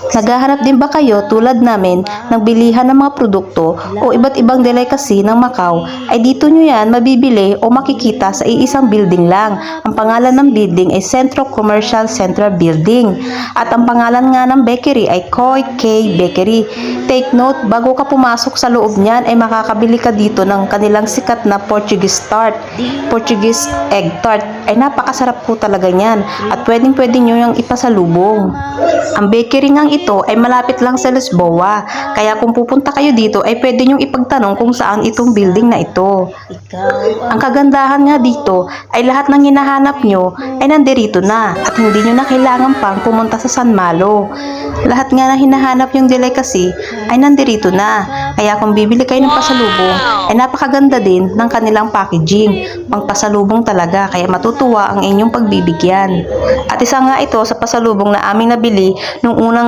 Naghahanap din ba kayo tulad namin ng bilihan ng mga produkto o iba't ibang delicacy ng Macau ay dito nyo yan mabibili o makikita sa iisang building lang. Ang pangalan ng building ay Centro Commercial Central Building at ang pangalan nga ng bakery ay Koi K Bakery. Take note, bago ka pumasok sa loob niyan ay makakabili ka dito ng kanilang sikat na Portuguese tart, Portuguese egg tart. Ay napakasarap po talaga niyan at pwedeng nyo yung ipasalubong. Ang bakery ngang ito ay malapit lang sa Lisboa, kaya kung pupunta kayo dito ay pwede nyong ipagtanong kung saan itong building na ito. Ang kagandahan nga dito ay lahat ng hinahanap nyo ay nandirito na at hindi nyo na kailangan pang pumunta sa San Malo. Lahat nga na hinahanap yung delicacy ay nandirito na, kaya kung bibili kayo ng pasalubong ay napakaganda din ng kanilang packaging. Pangpasalubong talaga, kaya matutuwa ang inyong pagbibigyan. At isa nga ito sa pasalubong na aming nabili nung unang